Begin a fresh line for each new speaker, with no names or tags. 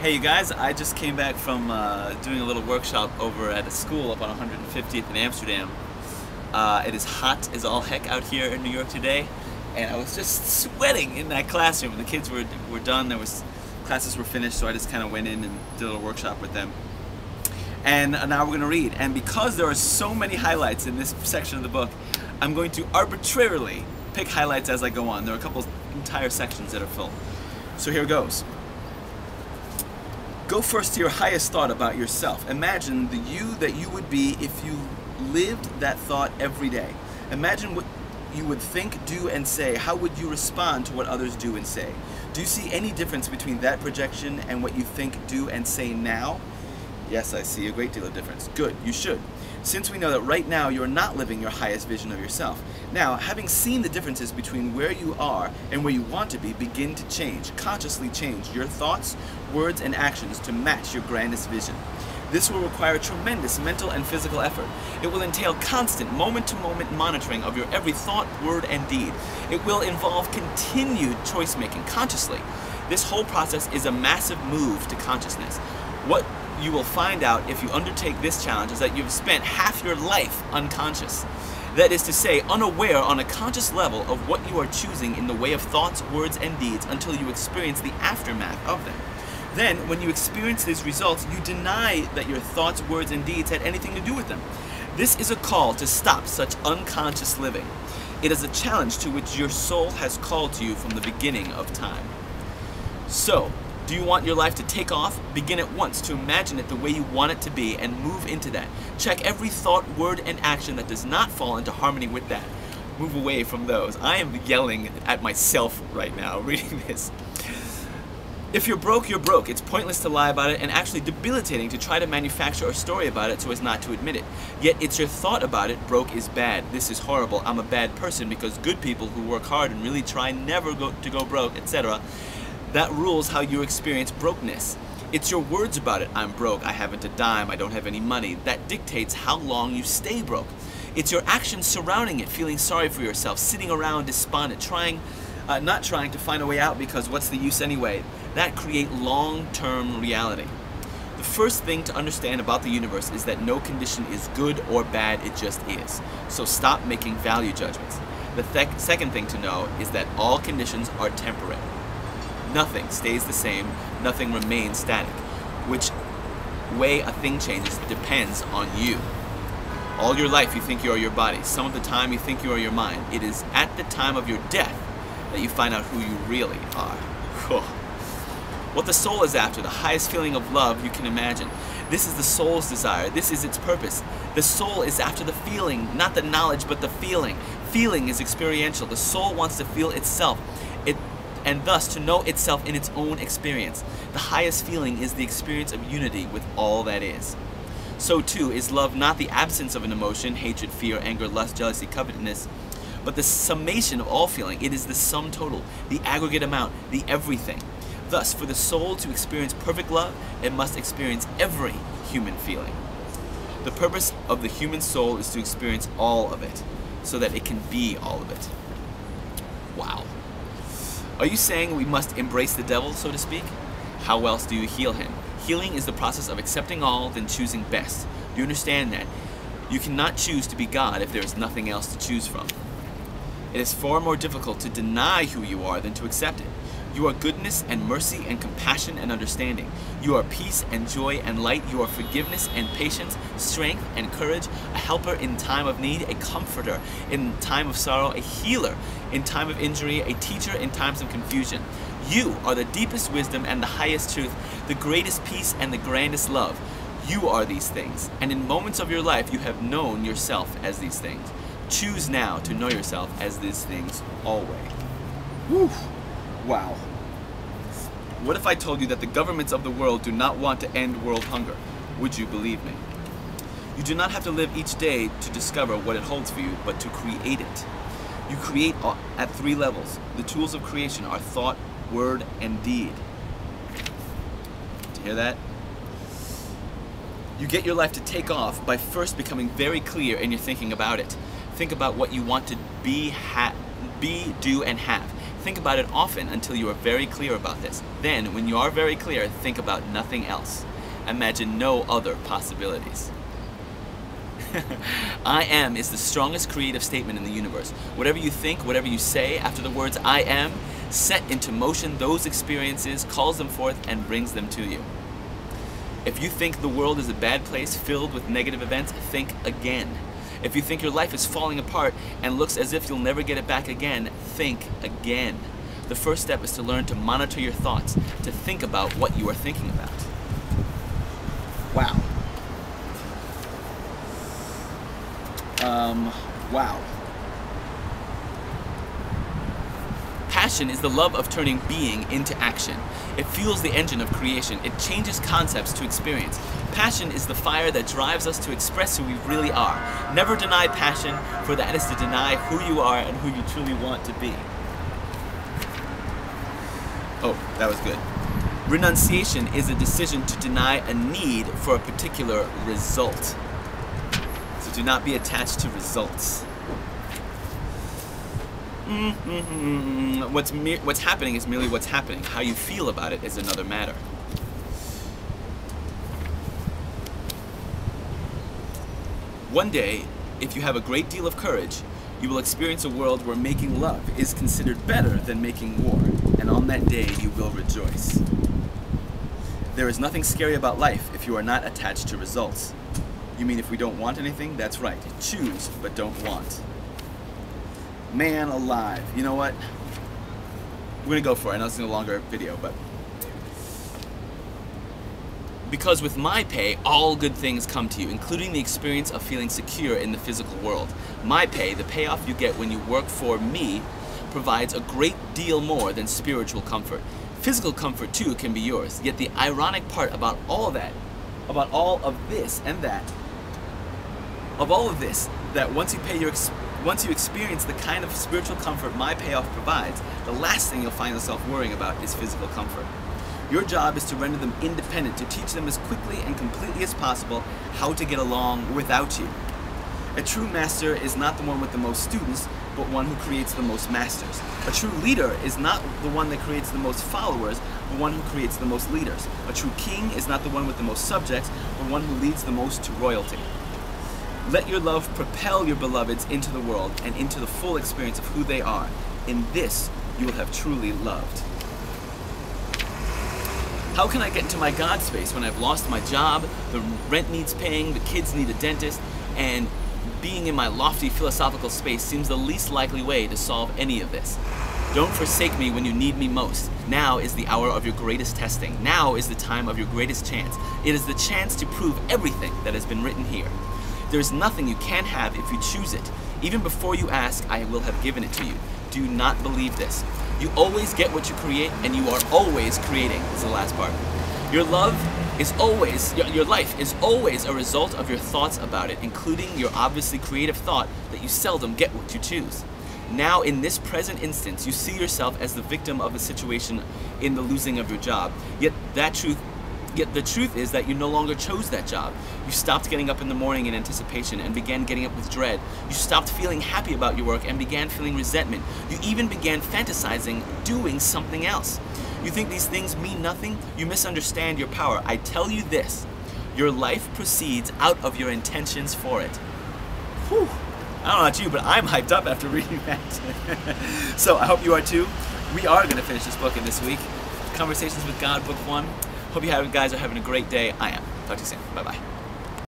Hey you guys, I just came back from doing a little workshop over at a school up on 150th in Amsterdam. It is hot as all heck out here in New York today, and I was just sweating in that classroom. The kids were done, classes were finished, so I just kind of went in and did a little workshop with them. And now we're going to read, and because there are so many highlights in this section of the book, I'm going to arbitrarily pick highlights as I go on. There are a couple entire sections that are full. So here goes. Go first to your highest thought about yourself. Imagine the you that you would be if you lived that thought every day. Imagine what you would think, do, and say. How would you respond to what others do and say? Do you see any difference between that projection and what you think, do, and say now? Yes, I see a great deal of difference. Good, you should. Since we know that right now you're not living your highest vision of yourself. Now, having seen the differences between where you are and where you want to be, begin to change, consciously change your thoughts, words, and actions to match your grandest vision. This will require tremendous mental and physical effort. It will entail constant, moment-to-moment monitoring of your every thought, word, and deed. It will involve continued choice-making consciously. This whole process is a massive move to consciousness. What you will find out if you undertake this challenge is that you've spent half your life unconscious. That is to say, unaware on a conscious level of what you are choosing in the way of thoughts, words, and deeds until you experience the aftermath of them. Then, when you experience these results, you deny that your thoughts, words, and deeds had anything to do with them. This is a call to stop such unconscious living. It is a challenge to which your soul has called to you from the beginning of time. So, do you want your life to take off? Begin at once to imagine it the way you want it to be and move into that. Check every thought, word, and action that does not fall into harmony with that. Move away from those. I am yelling at myself right now reading this. If you're broke, you're broke. It's pointless to lie about it and actually debilitating to try to manufacture a story about it so as not to admit it. Yet it's your thought about it. Broke is bad. This is horrible. I'm a bad person because good people who work hard and really try never to go broke, etc. That rules how you experience brokenness. It's your words about it. I'm broke. I haven't a dime. I don't have any money. That dictates how long you stay broke. It's your actions surrounding it, feeling sorry for yourself, sitting around despondent, not trying to find a way out because what's the use anyway? That create long-term reality. The first thing to understand about the universe is that no condition is good or bad, it just is. So stop making value judgments. The second thing to know is that all conditions are temporary. Nothing stays the same, nothing remains static. Which way a thing changes depends on you. All your life you think you are your body. Some of the time you think you are your mind. It is at the time of your death that you find out who you really are. What the soul is after, the highest feeling of love you can imagine. This is the soul's desire. This is its purpose. The soul is after the feeling, not the knowledge, but the feeling. Feeling is experiential. The soul wants to feel itself. And thus to know itself in its own experience. The highest feeling is the experience of unity with all that is. So too is love not the absence of an emotion, hatred, fear, anger, lust, jealousy, covetousness, but the summation of all feeling. It is the sum total, the aggregate amount, the everything. Thus, for the soul to experience perfect love, it must experience every human feeling. The purpose of the human soul is to experience all of it, so that it can be all of it. Wow. Are you saying we must embrace the devil, so to speak? How else do you heal him? Healing is the process of accepting all, then choosing best. Do you understand that? You cannot choose to be God if there is nothing else to choose from. It is far more difficult to deny who you are than to accept it. You are goodness and mercy and compassion and understanding. You are peace and joy and light. You are forgiveness and patience, strength and courage, a helper in time of need, a comforter in time of sorrow, a healer in time of injury, a teacher in times of confusion. You are the deepest wisdom and the highest truth, the greatest peace and the grandest love. You are these things, and in moments of your life you have known yourself as these things. Choose now to know yourself as these things always. Woo! Wow. What if I told you that the governments of the world do not want to end world hunger? Would you believe me? You do not have to live each day to discover what it holds for you, but to create it. You create at 3 levels. The tools of creation are thought, word, and deed. Did you hear that? You get your life to take off by first becoming very clear in your thinking about it. Think about what you want to be, do, and have. Think about it often until you are very clear about this. Then, when you are very clear, think about nothing else. Imagine no other possibilities. I am is the strongest creative statement in the universe. Whatever you think, whatever you say after the words I am, set into motion those experiences, calls them forth, and brings them to you. If you think the world is a bad place filled with negative events, think again. If you think your life is falling apart and looks as if you'll never get it back again, think again. The first step is to learn to monitor your thoughts, to think about what you are thinking about. Wow. Wow. Passion is the love of turning being into action. It fuels the engine of creation. It changes concepts to experience. Passion is the fire that drives us to express who we really are. Never deny passion, for that is to deny who you are and who you truly want to be. Oh, that was good. Renunciation is a decision to deny a need for a particular result. So do not be attached to results. What's happening is merely what's happening. How you feel about it is another matter. One day, if you have a great deal of courage, you will experience a world where making love is considered better than making war, and on that day you will rejoice. There is nothing scary about life if you are not attached to results. You mean if we don't want anything? That's right. Choose, but don't want. Man alive. You know what? We're gonna go for it. I know it's a longer video, but because with my pay, all good things come to you, including the experience of feeling secure in the physical world. My pay, the payoff you get when you work for me, provides a great deal more than spiritual comfort. Physical comfort too can be yours, yet the ironic part about all of that, about all of this and that, of all of this, that once you experience the kind of spiritual comfort my payoff provides, the last thing you'll find yourself worrying about is physical comfort. Your job is to render them independent, to teach them as quickly and completely as possible how to get along without you. A true master is not the one with the most students, but one who creates the most masters. A true leader is not the one that creates the most followers, but one who creates the most leaders. A true king is not the one with the most subjects, but one who leads the most to royalty. Let your love propel your beloveds into the world and into the full experience of who they are. In this, you will have truly loved. How can I get into my God space when I've lost my job, the rent needs paying, the kids need a dentist, and being in my lofty philosophical space seems the least likely way to solve any of this? Don't forsake me when you need me most. Now is the hour of your greatest testing. Now is the time of your greatest chance. It is the chance to prove everything that has been written here. There is nothing you can't have if you choose it. Even before you ask, I will have given it to you. Do not believe this. You always get what you create, and you are always creating. This is the last part. Your life is always a result of your thoughts about it, including your obviously creative thought that you seldom get what you choose. Now, in this present instance, you see yourself as the victim of a situation in the losing of your job. Yet the truth is that you no longer chose that job. You stopped getting up in the morning in anticipation and began getting up with dread. You stopped feeling happy about your work and began feeling resentment. You even began fantasizing doing something else. You think these things mean nothing? You misunderstand your power. I tell you this, your life proceeds out of your intentions for it. Whew. I don't know about you, but I'm hyped up after reading that. So I hope you are too. We are going to finish this book in this week. Conversations with God, Book 1. Hope you guys are having a great day. I am. Talk to you soon. Bye-bye.